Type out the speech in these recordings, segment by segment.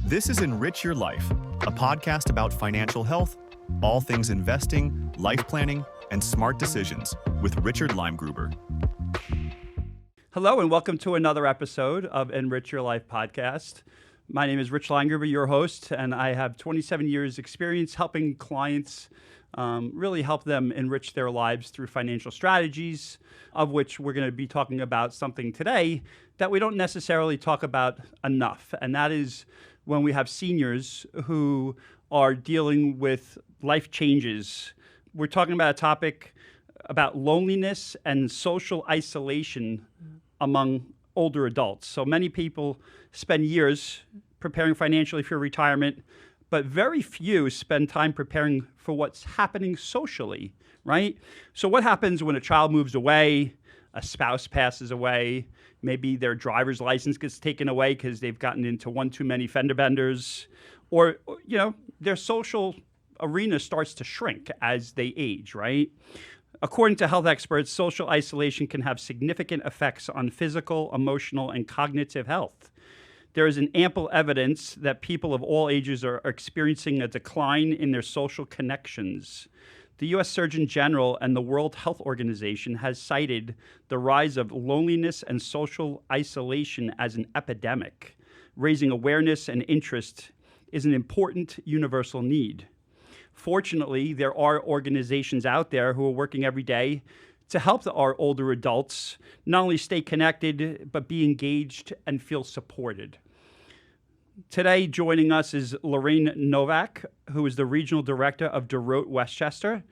This is Enrich Your Life, a podcast about financial health, all things investing, life planning, and smart decisions with Richard Leimgruber. Hello, and welcome to another episode of Enrich Your Life podcast. My name is Rich Leimgruber, your host, and I have 27 years experience helping clients really help them enrich their lives through financial strategies, of which we're going to be talking about something today that we don't necessarily talk about enough, and that is when we have seniors who are dealing with life changes. We're talking about a topic about loneliness and social isolation among older adults. So many people spend years preparing financially for retirement, but very few spend time preparing for what's happening socially, right? So what happens when a child moves away, a spouse passes away, maybe their driver's license gets taken away because they've gotten into one too many fender benders, or their social arena starts to shrink as they age, right? According to health experts, social isolation can have significant effects on physical, emotional, and cognitive health. There is an ample evidence that people of all ages are experiencing a decline in their social connections. The U.S. Surgeon General and the World Health Organization has cited the rise of loneliness and social isolation as an epidemic. Raising awareness and interest is an important universal need. Fortunately, there are organizations out there who are working every day to help our older adults not only stay connected, but be engaged and feel supported. Today, joining us is Lorraine Novack, who is the Regional Director of DeRote Westchester.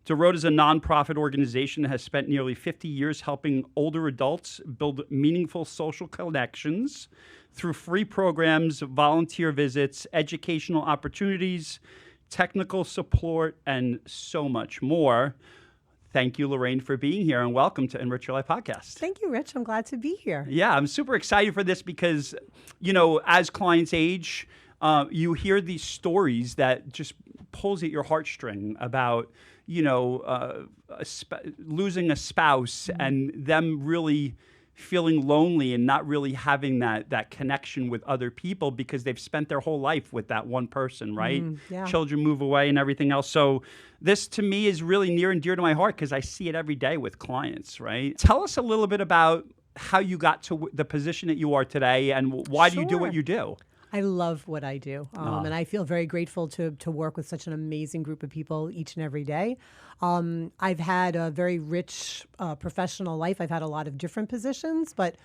DeRote is a nonprofit organization that has spent nearly 50 years helping older adults build meaningful social connections through free programs, volunteer visits, educational opportunities, technical support, and so much more. Thank you, Lorraine, for being here, and welcome to Enrich Your Life podcast. Thank you, Rich. I'm glad to be here. Yeah, I'm super excited for this because, as clients age, you hear these stories that just pulls at your heartstring about, losing a spouse and them really feeling lonely and not really having that connection with other people because they've spent their whole life with that one person, right? Yeah. Children move away and everything else. So this to me is really near and dear to my heart because I see it every day with clients, right? Tell us a little bit about how you got to the position that you are today and why do you do what you do? I love what I do, and I feel very grateful to work with such an amazing group of people each and every day. I've had a very rich professional life. I've had a lot of different positions, but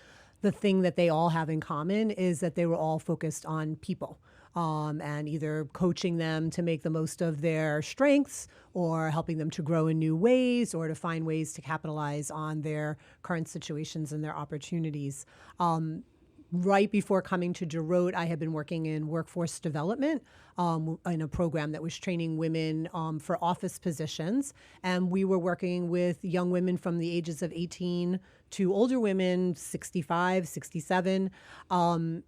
the thing that they all have in common is that they were all focused on people and either coaching them to make the most of their strengths or helping them to grow in new ways or to find ways to capitalize on their current situations and their opportunities. Right before coming to DeRote, I had been working in workforce development in a program that was training women for office positions. And we were working with young women from the ages of 18 to older women, 65, 67. And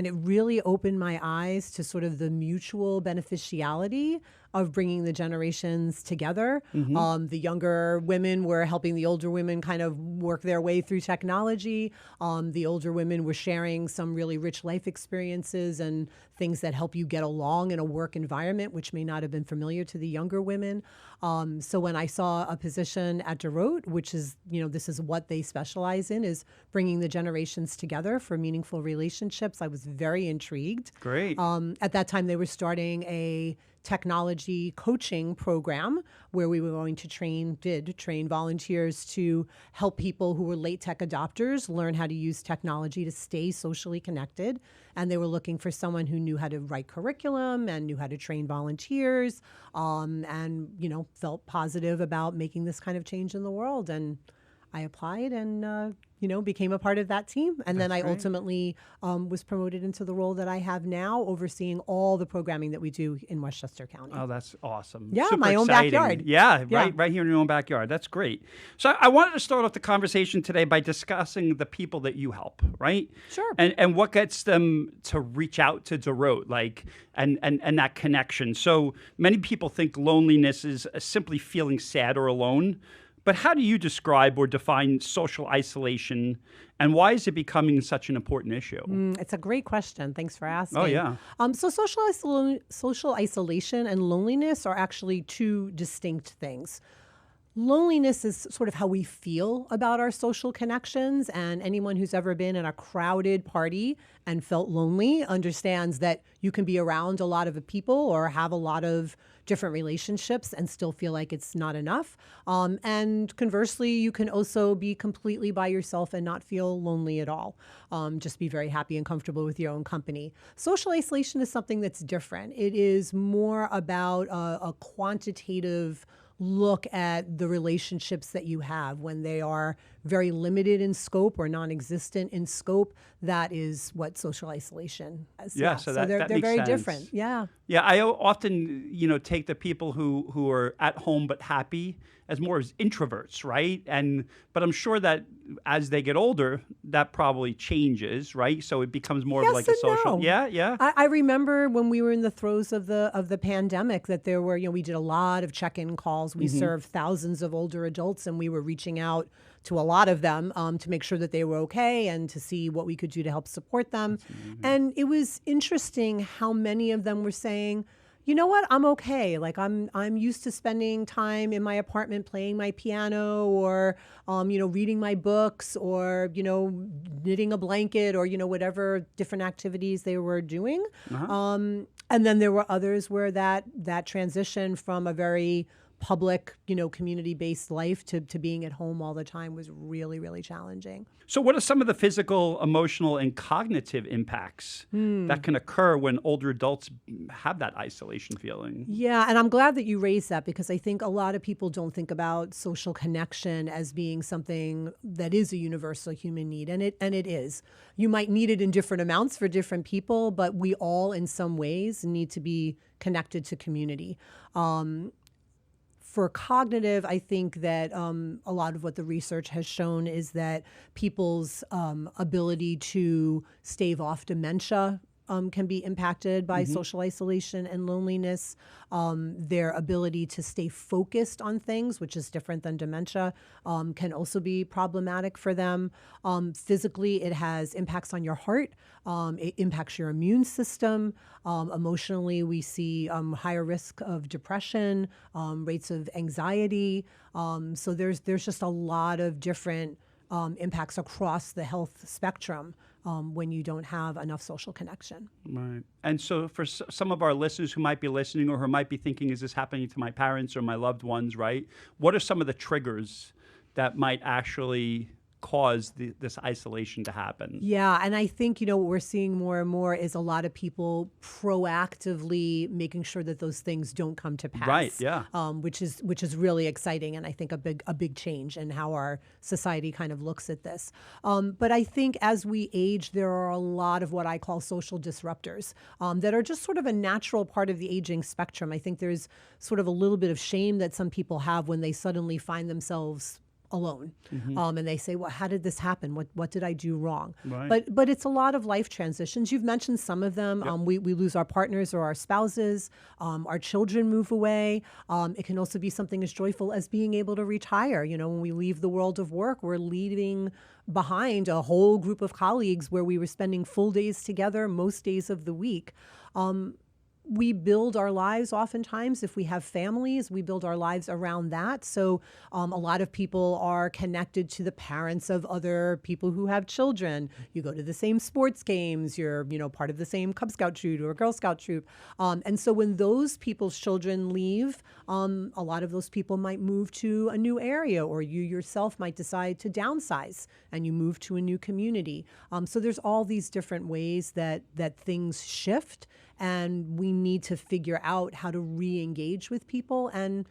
it really opened my eyes to sort of the mutual beneficiality of bringing the generations together. Mm-hmm. The younger women were helping the older women kind of work their way through technology. The older women were sharing some really rich life experiences and things that help you get along in a work environment, which may not have been familiar to the younger women. So when I saw a position at DeRote, which is, this is what they specialize in, is bringing the generations together for meaningful relationships, I was very intrigued. Great. At that time, they were starting a technology coaching program where we were going to train volunteers to help people who were late tech adopters learn how to use technology to stay socially connected. And they were looking for someone who knew how to write curriculum and knew how to train volunteers and, felt positive about making this kind of change in the world. And I applied and, became a part of that team. And then I ultimately was promoted into the role that I have now, overseeing all the programming that we do in Westchester County. Oh, that's awesome. Yeah, Super my own exciting. backyard. Yeah, right here in your own backyard. That's great. So I wanted to start off the conversation today by discussing the people that you help, right? Sure. And what gets them to reach out to DeRote, and that connection. So many people think loneliness is simply feeling sad or alone. But how do you describe or define social isolation, and why is it becoming such an important issue? It's a great question. Thanks for asking. Oh, yeah. So social isolation and loneliness are actually two distinct things. Loneliness is sort of how we feel about our social connections, and anyone who's ever been in a crowded party and felt lonely understands that you can be around a lot of people or have a lot of different relationships and still feel like it's not enough. And conversely, you can also be completely by yourself and not feel lonely at all. Just be very happy and comfortable with your own company. Social isolation is something that's different. It is more about a quantitative look at the relationships that you have when they are very limited in scope or non-existent in scope. That is what social isolation is. Yeah, so that they're makes very sense. different. Yeah. Yeah, I often, take the people who are at home but happy as more as introverts, right? But I'm sure that as they get older, that probably changes, right? So it becomes more of like a social. No. Yeah. I remember when we were in the throes of the pandemic that there were, we did a lot of check-in calls. We served thousands of older adults, and we were reaching out to a lot of them to make sure that they were okay and to see what we could do to help support them. And it was interesting how many of them were saying, you know what, I'm okay. Like I'm used to spending time in my apartment playing my piano or, reading my books or, knitting a blanket or, whatever different activities they were doing. And then there were others where that transition from a very public, community-based life to being at home all the time was really, really challenging. So what are some of the physical, emotional, and cognitive impacts that can occur when older adults have that isolation feeling? Yeah, and I'm glad that you raised that because I think a lot of people don't think about social connection as being something that is a universal human need, and it is. You might need it in different amounts for different people, but we all in some ways need to be connected to community. For cognitive, I think that a lot of what the research has shown is that people's ability to stave off dementia can be impacted by social isolation and loneliness. Their ability to stay focused on things, which is different than dementia, can also be problematic for them. Physically, it has impacts on your heart. It impacts your immune system. Emotionally, we see higher risk of depression, rates of anxiety. So there's just a lot of different impacts across the health spectrum when you don't have enough social connection. Right. And so for some of our listeners who might be listening or who might be thinking, is this happening to my parents or my loved ones, right? What are some of the triggers that might actually cause this isolation to happen? Yeah, and I think, what we're seeing more and more is a lot of people proactively making sure that those things don't come to pass. Right, yeah. Which is really exciting, and I think a big change in how our society kind of looks at this. But I think as we age, there are a lot of what I call social disruptors that are just sort of a natural part of the aging spectrum. I think there's sort of a little bit of shame that some people have when they suddenly find themselves alone. And they say, well, how did this happen? What did I do wrong? Right. But it's a lot of life transitions. You've mentioned some of them. Yep. We lose our partners or our spouses. Our children move away. It can also be something as joyful as being able to retire. When we leave the world of work, we're leaving behind a whole group of colleagues where we were spending full days together most days of the week. We build our lives oftentimes, if we have families, we build our lives around that. So a lot of people are connected to the parents of other people who have children. You go to the same sports games, you're part of the same Cub Scout troop or Girl Scout troop. And so when those people's children leave, a lot of those people might move to a new area, or you yourself might decide to downsize and you move to a new community. So there's all these different ways that things shift. And we need to figure out how to re-engage with people. And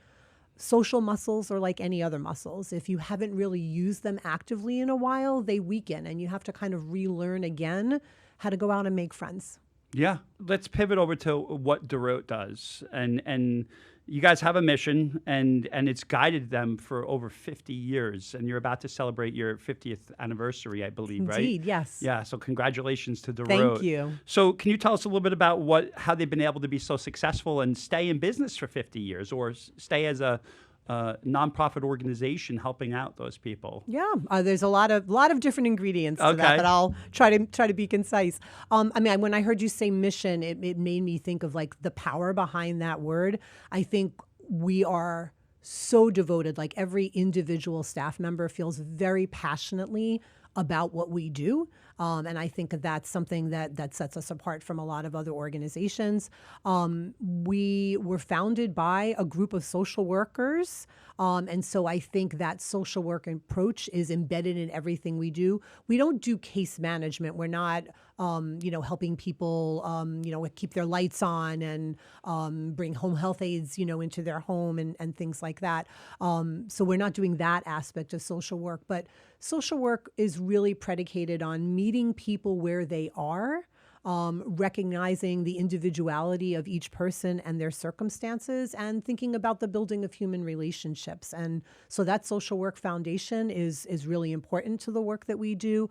social muscles are like any other muscles. If you haven't really used them actively in a while, they weaken, and you have to kind of relearn again how to go out and make friends. Yeah. Let's pivot over to what Derote does. And you guys have a mission, and it's guided them for over 50 years. And you're about to celebrate your 50th anniversary, I believe, right? Indeed, yes. Yeah, so congratulations to Derote. Thank you. So can you tell us a little bit about how they've been able to be so successful and stay in business for 50 years, or stay as a nonprofit organization helping out those people. Yeah, there's a lot of different ingredients to that, but I'll try to be concise. I mean, when I heard you say mission, it made me think of like the power behind that word. I think we are so devoted, like every individual staff member feels very passionately about what we do. And I think that's something that sets us apart from a lot of other organizations. We were founded by a group of social workers. And so I think that social work approach is embedded in everything we do. We don't do case management. We're not, helping people, keep their lights on and bring home health aides, into their home and things like that. So we're not doing that aspect of social work. But social work is really predicated on meeting people where they are, recognizing the individuality of each person and their circumstances, and thinking about the building of human relationships. And so that social work foundation is really important to the work that we do.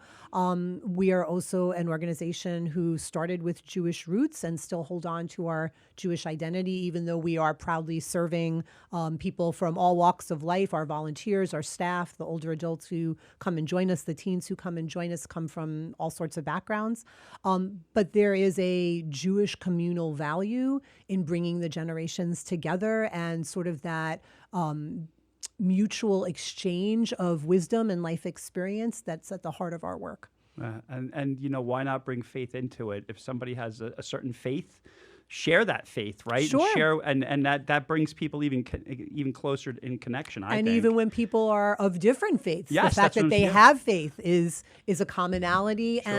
We are also an organization who started with Jewish roots and still hold on to our Jewish identity, even though we are proudly serving people from all walks of life, our volunteers, our staff, the older adults who come and join us, the teens who come and join us come from all sorts of backgrounds. But there is a Jewish communal value in bringing the generations together and sort of that mutual exchange of wisdom and life experience that's at the heart of our work. And why not bring faith into it? If somebody has a certain faith, share that faith, right? Sure. And share, and that brings people even closer in connection, I think. Even when people are of different faiths, yes, the fact that they have faith is a commonality. Sure.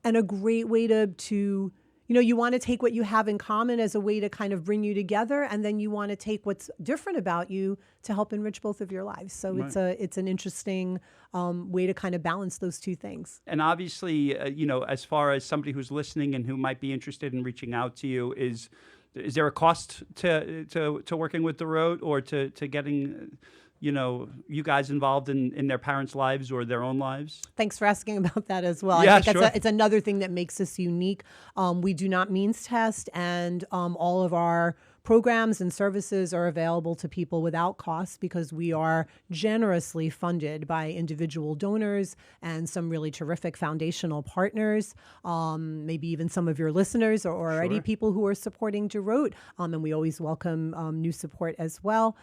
And a great way to you want to take what you have in common as a way to kind of bring you together, and then you want to take what's different about you to help enrich both of your lives. So right. It's an interesting way to kind of balance those two things. And obviously, as far as somebody who's listening and who might be interested in reaching out to you, is there a cost to working with the Road or to getting you guys involved in their parents' lives or their own lives? Thanks for asking about that as well. Yeah, I think sure. it's another thing that makes us unique. We do not means test, and all of our programs and services are available to people without cost because we are generously funded by individual donors and some really terrific foundational partners. Maybe even some of your listeners are already Sure. people who are supporting Jerot, and we always welcome new support as well.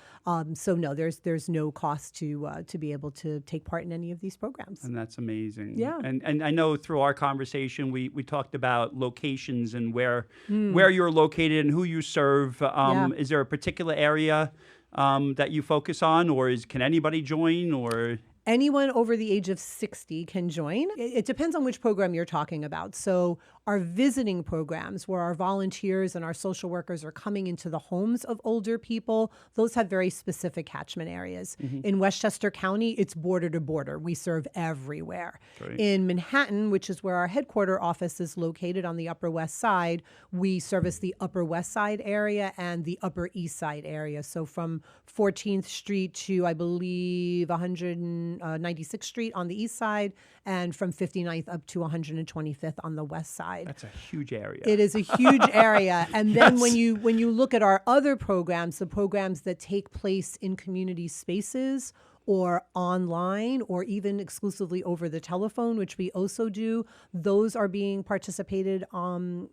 So no, there's no cost to be able to take part in any of these programs. And that's amazing. Yeah. And I know through our conversation we talked about locations and where you're located and who you serve. Is there a particular area that you focus on, or can anybody join, or? Anyone over the age of 60 can join. It depends on which program you're talking about. So our visiting programs, where our volunteers and our social workers are coming into the homes of older people, those have very specific catchment areas. Mm-hmm. In Westchester County, it's border to border. We serve everywhere. Right. In Manhattan, which is where our headquarter office is located on the Upper West Side, we service the Upper West Side area and the Upper East Side area. So from 14th Street to, I believe, 196th Street on the east side, and from 59th up to 125th on the west side. That's a huge area. It is a huge area. And Yes. then when you look at our other programs, the programs that take place in community spaces or online or even exclusively over the telephone, which we also do, those are being participated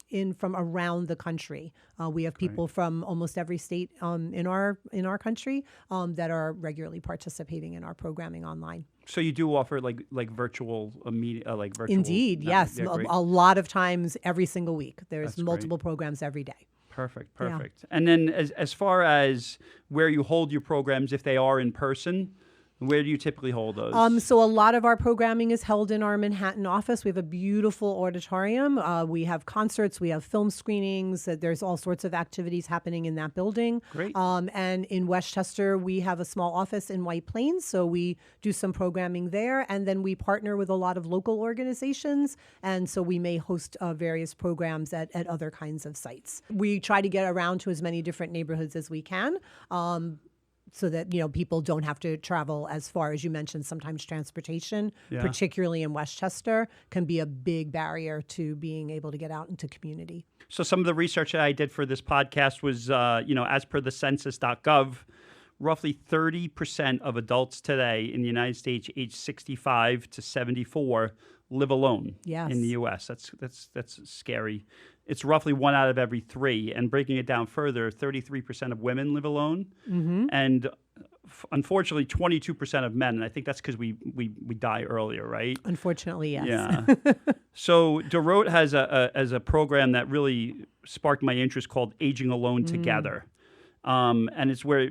in from around the country. We have people from almost every state in our country that are regularly participating in our programming online. So you do offer like virtual media, like virtual. Indeed, yes. Yeah, a lot of times every single week. There's That's multiple programs every day. Perfect. Yeah. And then as far as where you hold your programs, if they are in person, where do you typically hold those? So a lot of our programming is held in our Manhattan office. We have a beautiful auditorium. We have concerts. We have film screenings. There's all sorts of activities happening in that building. Great. And in Westchester, we have a small office in White Plains. So we do some programming there. And then we partner with a lot of local organizations. And so we may host various programs at other kinds of sites. We try to get around to as many different neighborhoods as we can. So that, people don't have to travel as far as you mentioned. Sometimes transportation, particularly in Westchester, can be a big barrier to being able to get out into community. So some of the research that I did for this podcast was, as per the census.gov, roughly 30% of adults today in the United States aged 65 to 74 live alone in the U.S. That's scary. It's roughly 1 out of every 3. And breaking it down further, 33% of women live alone. And unfortunately, 22% of men. And I think that's because we die earlier, right? Unfortunately, yes. Yeah. So DeRote has a program that really sparked my interest called Aging Alone Together. And it's where,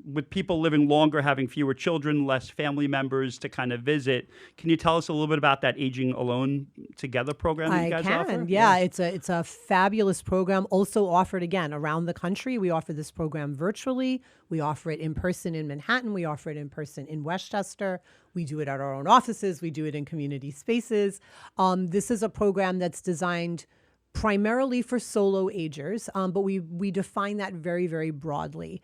with people living longer, having fewer children, less family members to kind of visit. Can you tell us a little bit about that Aging Alone Together program that you guys offer? Yeah, it's a fabulous program, also offered, again, around the country. We offer this program virtually. We offer it in person in Manhattan. We offer it in person in Westchester. We do it at our own offices. We do it in community spaces. This is a program that's designed primarily for solo agers, but we define that very, very broadly.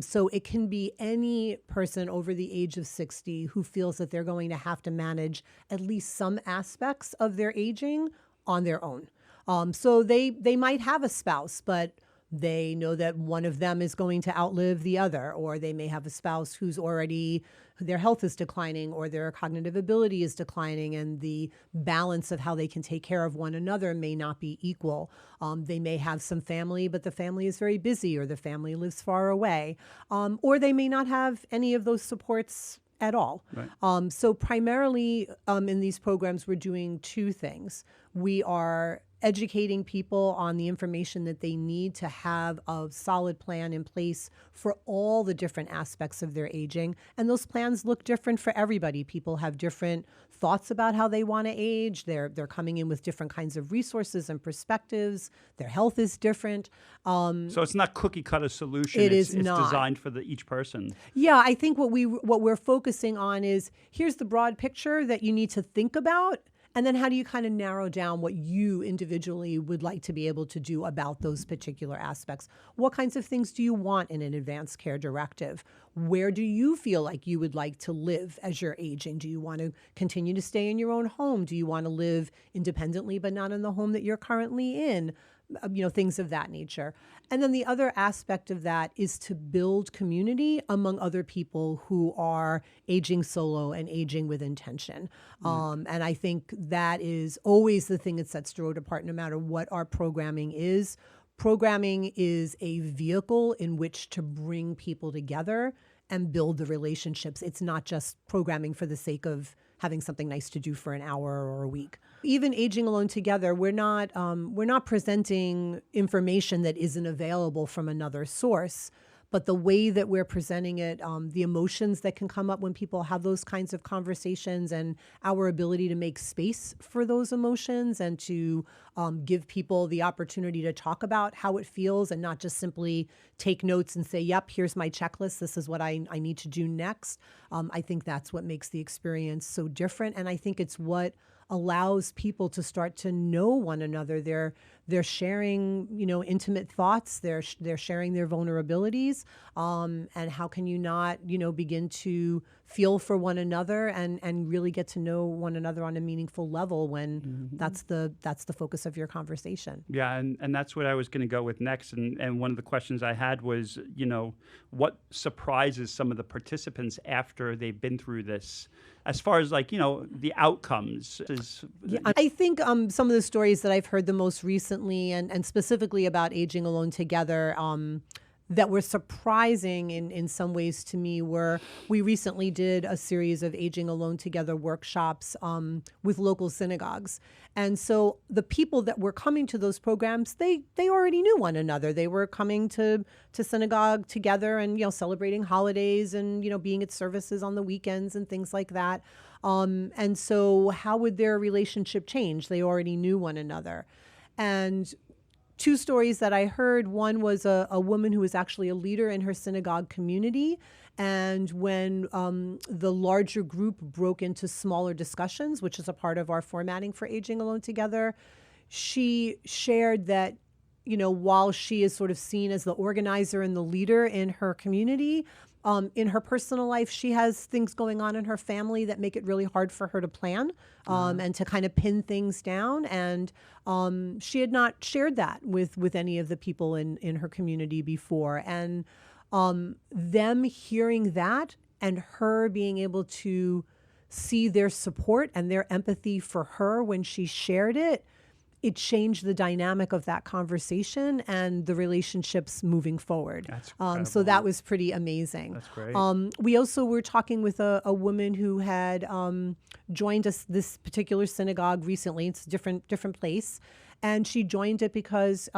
So it can be any person over the age of 60 who feels that they're going to have to manage at least some aspects of their aging on their own. So they might have a spouse, but they know that one of them is going to outlive the other, or they may have a spouse who's already, their health is declining or their cognitive ability is declining, and the balance of how they can take care of one another may not be equal. They may have some family, but the family is very busy, or the family lives far away, or they may not have any of those supports at all. Right. So primarily in these programs, we're doing 2 things. We are educating people on the information that they need to have a solid plan in place for all the different aspects of their aging. And those plans look different for everybody. People have different thoughts about how they want to age. They're coming in with different kinds of resources and perspectives. Their health is different. So it's not cookie cutter solution. It's not. It's designed for each person. Yeah, I think what we're focusing on is, here's the broad picture that you need to think about. And then how do you kind of narrow down what you individually would like to be able to do about those particular aspects? What kinds of things do you want in an advanced care directive? Where do you feel like you would like to live as you're aging? Do you want to continue to stay in your own home? Do you want to live independently but not in the home that you're currently in? Things of that nature. And then the other aspect of that is to build community among other people who are aging solo and aging with intention. And I think that is always the thing that sets DeRote apart, no matter what our programming is. Programming is a vehicle in which to bring people together and build the relationships. It's not just programming for the sake of having something nice to do for an hour or a week. Even Aging Alone Together, we're not presenting information that isn't available from another source. But the way that we're presenting it, the emotions that can come up when people have those kinds of conversations, and our ability to make space for those emotions and to give people the opportunity to talk about how it feels and not just simply take notes and say, yep, here's my checklist. This is what I need to do next. I think that's what makes the experience so different. And I think it's what allows people to start to know one another. They're sharing, intimate thoughts. They're sharing their vulnerabilities. And how can you not, begin to feel for one another and really get to know one another on a meaningful level when that's the focus of your conversation. Yeah, and that's what I was going to go with next. And one of the questions I had was, what surprises some of the participants after they've been through this, as far as the outcomes? I think some of the stories that I've heard the most recently, and specifically about Aging Alone Together, that were surprising in some ways to me, were we recently did a series of Aging Alone Together workshops with local synagogues. And so the people that were coming to those programs, they already knew one another. They were coming to synagogue together and, celebrating holidays and, being at services on the weekends and things like that. And so how would their relationship change? They already knew one another. And 2 stories that I heard. One was a woman who was actually a leader in her synagogue community. And when the larger group broke into smaller discussions, which is a part of our formatting for Aging Alone Together, she shared that, while she is sort of seen as the organizer and the leader in her community, in her personal life, she has things going on in her family that make it really hard for her to plan and to kind of pin things down. And she had not shared that with any of the people in her community before. And them hearing that and her being able to see their support and their empathy for her when she shared it, it changed the dynamic of that conversation and the relationships moving forward. That's so that was pretty amazing. That's great. We also were talking with a woman who had joined us this particular synagogue recently. It's a different place. And she joined it because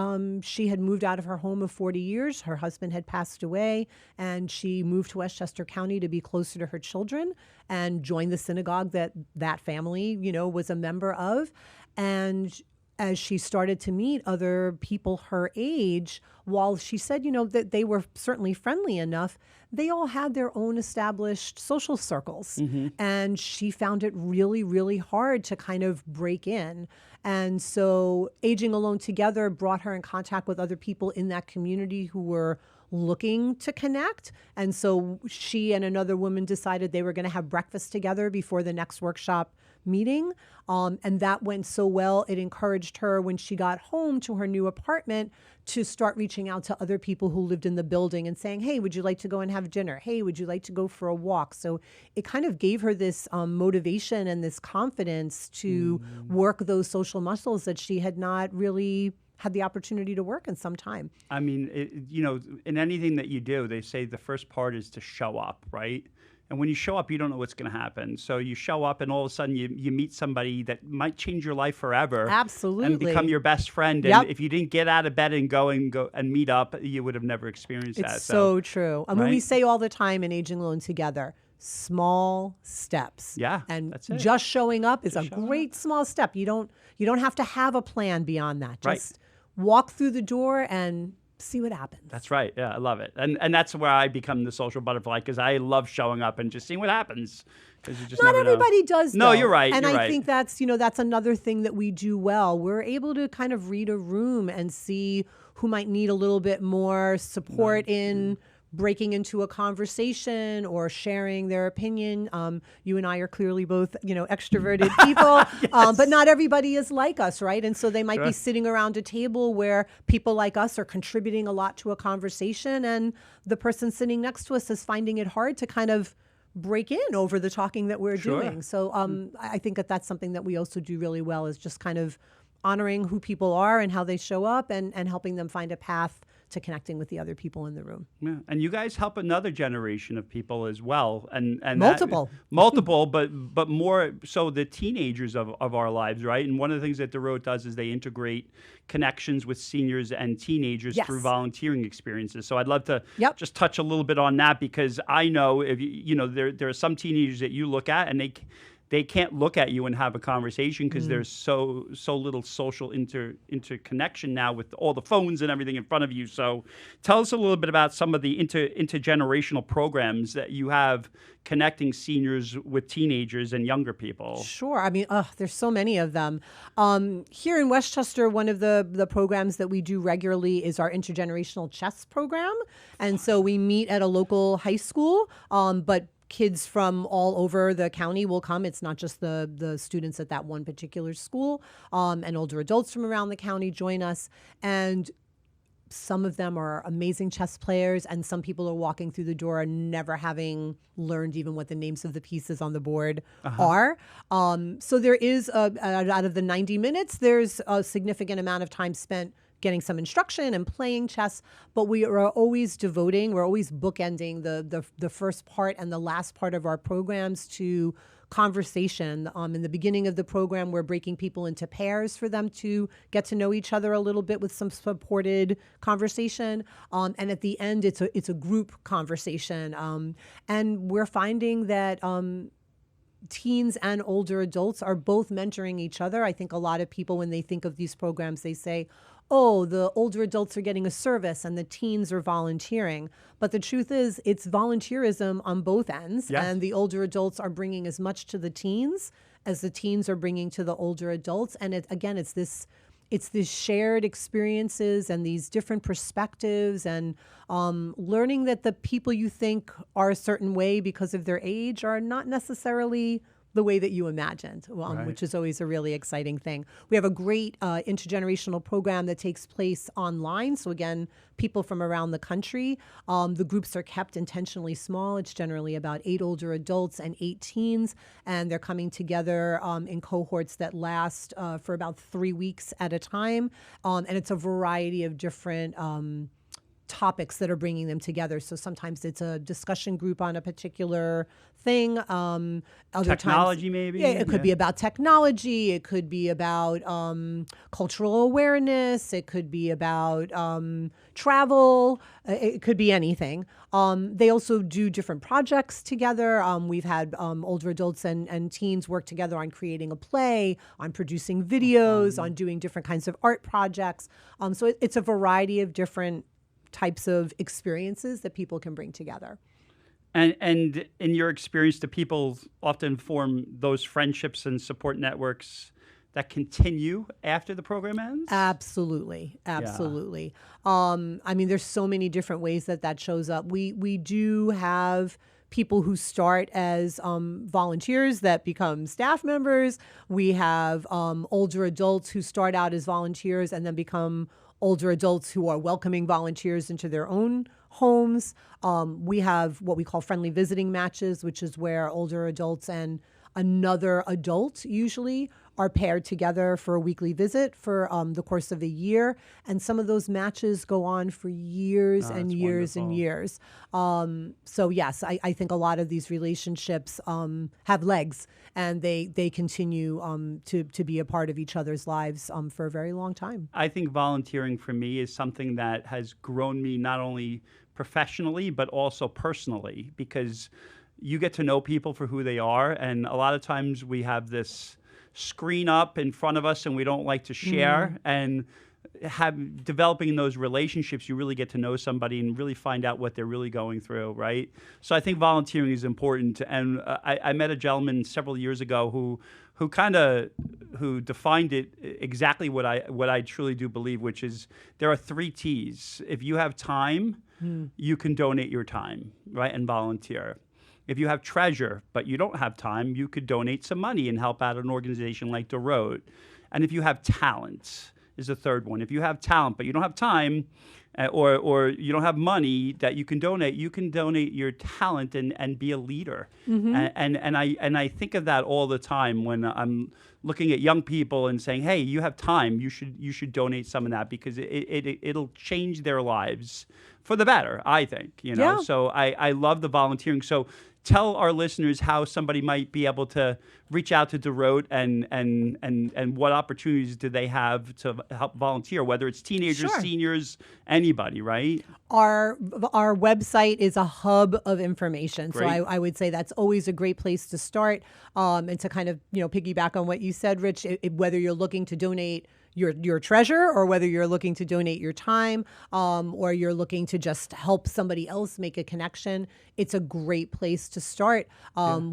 she had moved out of her home of 40 years. Her husband had passed away, and she moved to Westchester County to be closer to her children and joined the synagogue that family, was a member of. And as she started to meet other people her age, while she said, that they were certainly friendly enough, they all had their own established social circles. Mm-hmm. And she found it really, really hard to kind of break in. And so Aging Alone Together brought her in contact with other people in that community who were looking to connect. And so she and another woman decided they were going to have breakfast together before the next workshop meeting. And that went so well, it encouraged her when she got home to her new apartment to start reaching out to other people who lived in the building and saying, hey, would you like to go and have dinner? Hey, would you like to go for a walk? So it kind of gave her this motivation and this confidence to work those social muscles that she had not really had the opportunity to work in some time. I mean, in anything that you do, they say the first part is to show up, right? And when you show up, you don't know what's going to happen. So you show up and all of a sudden you meet somebody that might change your life forever. Absolutely. And become your best friend. And if you didn't get out of bed and go and meet up, you would have never experienced that. It's so true. I mean, right? we say all the time in Aging Alone Together, small steps. Yeah, and that's it. Just showing up is a great small step. You don't have to have a plan beyond that. Just walk through the door and see what happens. That's right. Yeah, I love it. And that's where I become the social butterfly, because I love showing up and just seeing what happens. Because you just Not never everybody know. does, though. No, you're right. And you're I right. think that's another thing that we do well. We're able to kind of read a room and see who might need a little bit more support in breaking into a conversation or sharing their opinion. You and I are clearly both, extroverted people, but not everybody is like us, right? And so they might be sitting around a table where people like us are contributing a lot to a conversation, and the person sitting next to us is finding it hard to kind of break in over the talking that we're doing. So I think that's something that we also do really well, is just kind of honoring who people are and how they show up and helping them find a path to connecting with the other people in the room. Yeah. And you guys help another generation of people as well. And Multiple, but more so the teenagers of our lives, right? And one of the things that the Road does is they integrate connections with seniors and teenagers through volunteering experiences. So I'd love to just touch a little bit on that, because I know there are some teenagers that you look at and they can't look at you and have a conversation because there's so little social interconnection now with all the phones and everything in front of you. So tell us a little bit about some of the intergenerational programs that you have connecting seniors with teenagers and younger people. Sure. I mean, there's so many of them. Here in Westchester, one of the programs that we do regularly is our intergenerational chess program. And so we meet at a local high school, but kids from all over the county will come. It's not just the students at that one particular school, and older adults from around the county join us. And some of them are amazing chess players, and some people are walking through the door never having learned even what the names of the pieces on the board are. So there is, out of the 90 minutes, there's a significant amount of time spent getting some instruction and playing chess, but we're always bookending the first part and the last part of our programs to conversation. In the beginning of the program, we're breaking people into pairs for them to get to know each other a little bit with some supported conversation. And at the end, it's a group conversation. And we're finding that teens and older adults are both mentoring each other. I think a lot of people, when they think of these programs, they say, oh, the older adults are getting a service and the teens are volunteering. But the truth is, it's volunteerism on both ends. Yes. And the older adults are bringing as much to the teens as the teens are bringing to the older adults. And it's this shared experiences and these different perspectives, and learning that the people you think are a certain way because of their age are not necessarily the way that you imagined, Right. which is always a really exciting thing. We have a great intergenerational program that takes place online. So again, people from around the country. The groups are kept intentionally small. It's generally about 8 older adults and 8 teens, and they're coming together in cohorts that last for about 3 weeks at a time. And it's a variety of different topics that are bringing them together. So sometimes it's a discussion group on a particular thing. Other Technology, times, maybe? Yeah, it could be about technology. It could be about cultural awareness. It could be about travel. It could be anything. They also do different projects together. We've had older adults and teens work together on creating a play, on producing videos, on doing different kinds of art projects. So it's a variety of different types of experiences that people can bring together. And in your experience, do people often form those friendships and support networks that continue after the program ends? Absolutely. I mean, there's so many different ways that shows up. We do have people who start as volunteers that become staff members. We have older adults who start out as volunteers and then become older adults who are welcoming volunteers into their own homes. We have what we call friendly visiting matches, which is where older adults and another adult usually are paired together for a weekly visit for the course of a year. And some of those matches go on for years and years and years. So yes, I think a lot of these relationships have legs, and they continue to be a part of each other's lives for a very long time. I think volunteering for me is something that has grown me not only professionally, but also personally, because you get to know people for who they are. And a lot of times we have this screen up in front of us and we don't like to share. And developing those relationships, you really get to know somebody and really find out what they're really going through, right? So I think volunteering is important. And I met a gentleman several years ago who defined it exactly what I truly do believe, which is there are 3 T's. If you have time, you can donate your time, right, and volunteer. If you have treasure, but you don't have time, you could donate some money and help out an organization like DeRote. And if you have talent, is the third one. If you have talent, but you don't have time, or you don't have money that you can donate your talent and be a leader. And I think of that all the time when I'm looking at young people and saying, hey, you have time, you should donate some of that, because it'll change their lives for the better, I think. Yeah. So I love the volunteering. So tell our listeners how somebody might be able to reach out to DeRote and what opportunities do they have to help volunteer, whether it's teenagers, Sure. seniors, anybody, right? Our website is a hub of information. Great. So I would say that's always a great place to start. And to kind of, piggyback on what you said, Rich, whether you're looking to donate your treasure, or whether you're looking to donate your time, or you're looking to just help somebody else make a connection, it's a great place to start.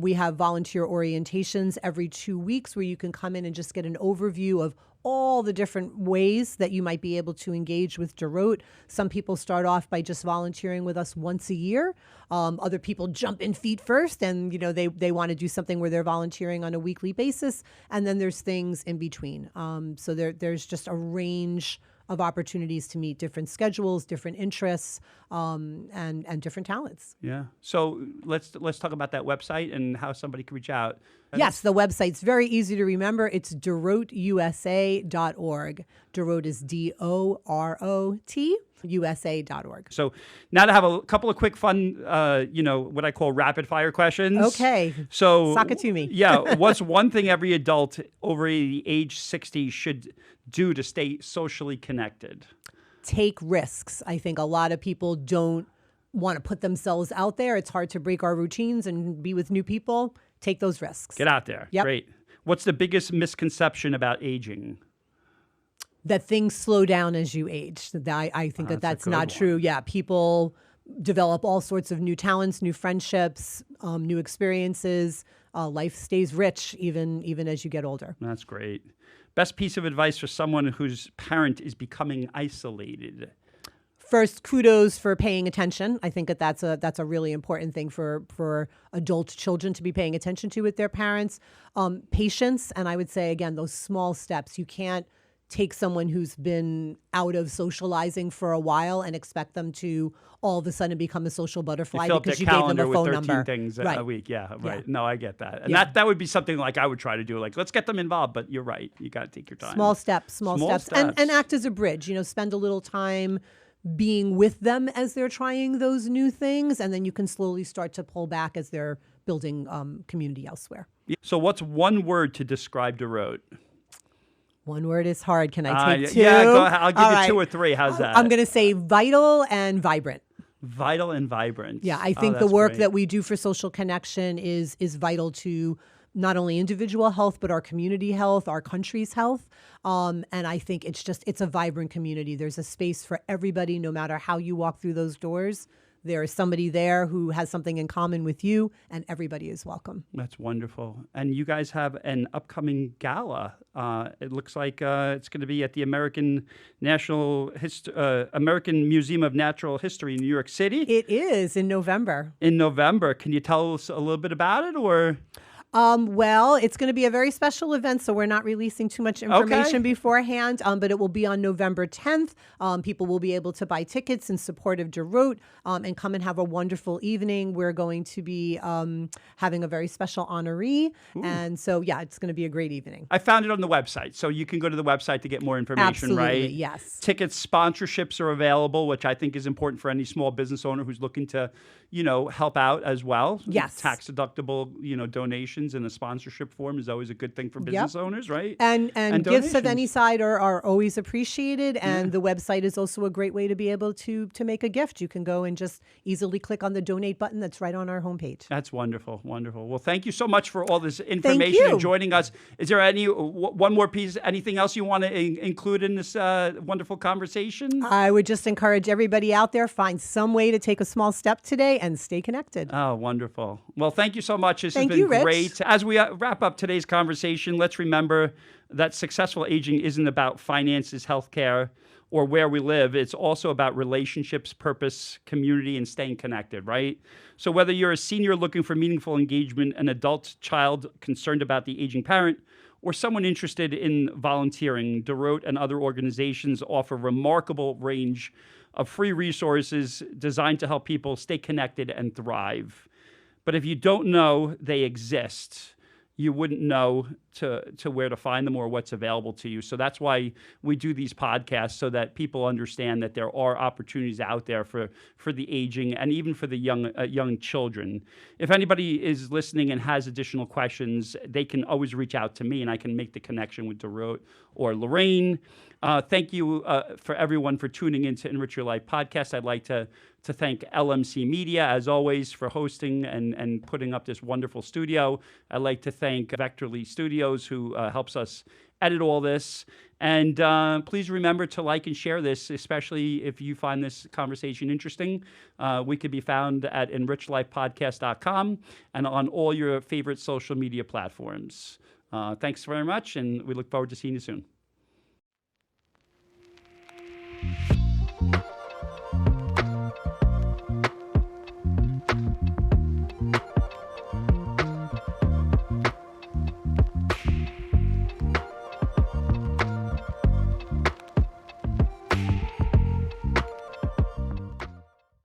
We have volunteer orientations every 2 weeks where you can come in and just get an overview of all the different ways that you might be able to engage with DeRote. Some people start off by just volunteering with us once a year. Other people jump in feet first, and they want to do something where they're volunteering on a weekly basis. And then there's things in between. So there's just a range of opportunities to meet different schedules, different interests, and different talents. Yeah. So let's talk about that website and how somebody can reach out. Yes, the website's very easy to remember. It's DeRoteUSA.org. DeRote is DOROT, USA.org. So now to have a couple of quick fun, what I call rapid fire questions. Okay. So Sock it to me. Yeah. What's one thing every adult over the age 60 should do to stay socially connected? Take risks. I think a lot of people don't want to put themselves out there. It's hard to break our routines and be with new people. Take those risks. Get out there. Yep. Great. What's the biggest misconception about aging? That things slow down as you age. I think that's not true. Yeah, people develop all sorts of new talents, new friendships, new experiences. Life stays rich even as you get older. That's great. Best piece of advice for someone whose parent is becoming isolated? first, kudos for paying attention. I think that's a really important thing for adult children to be paying attention to with their parents. Patience, and I would say again, those small steps. You can't take someone who's been out of socializing for a while and expect them to all of a sudden become a social butterfly because you gave them a phone number. With 13 things right. a week. Yeah, right. Yeah. No, I get that. And that would be something like I would try to do. Like, let's get them involved. But you're right. You got to take your time. Small steps. And act as a bridge. Spend a little time being with them as they're trying those new things. And then you can slowly start to pull back as they're building community elsewhere. So what's one word to describe DeRote? One word is hard. Can I take two? Yeah, go ahead. I'll give you 2 or 3. How's that? I'm going to say vital and vibrant. Vital and vibrant. Yeah, I think the work that we do for social connection is vital to not only individual health, but our community health, our country's health. And I think it's a vibrant community. There's a space for everybody, no matter how you walk through those doors. There is somebody there who has something in common with you, and everybody is welcome. That's wonderful. And you guys have an upcoming gala. It looks like it's going to be at the American Museum of Natural History in New York City. It is in November. In November. Can you tell us a little bit about it, or? Well, it's going to be a very special event, so we're not releasing too much information beforehand, but it will be on November 10th. People will be able to buy tickets in support of DeRote and come and have a wonderful evening. We're going to be having a very special honoree. Ooh. And so, it's going to be a great evening. I found it on the website, so you can go to the website to get more information, Absolutely, right? Yes. Tickets, sponsorships are available, which I think is important for any small business owner who's looking to, help out as well. Yes. Tax deductible, donations in a sponsorship form is always a good thing for business owners, right? And gifts of any side are always appreciated. And the website is also a great way to be able to make a gift. You can go and just easily click on the donate button that's right on our homepage. That's wonderful. Wonderful. Well, thank you so much for all this information and joining us. Is there one more piece, anything else you want to include in this wonderful conversation? I would just encourage everybody out there, find some way to take a small step today and stay connected. Oh, wonderful. Well, thank you so much. This has been great. As we wrap up today's conversation, let's remember that successful aging isn't about finances, healthcare, or where we live. It's also about relationships, purpose, community, and staying connected, right? So whether you're a senior looking for meaningful engagement, an adult child concerned about the aging parent, or someone interested in volunteering, DeRote and other organizations offer a remarkable range of free resources designed to help people stay connected and thrive. But if you don't know they exist, you wouldn't know to where to find them or what's available to you. So that's why we do these podcasts, so that people understand that there are opportunities out there for the aging and even for the young children. If anybody is listening and has additional questions, they can always reach out to me, and I can make the connection with DeRote or Lorraine. Thank you for everyone for tuning in to Enrich Your Life podcast. I'd like to thank LMC Media, as always, for hosting and putting up this wonderful studio. I'd like to thank Vectorly Studios, who helps us edit all this. And please remember to like and share this, especially if you find this conversation interesting. We could be found at enrichlifepodcast.com and on all your favorite social media platforms. Thanks very much, and we look forward to seeing you soon.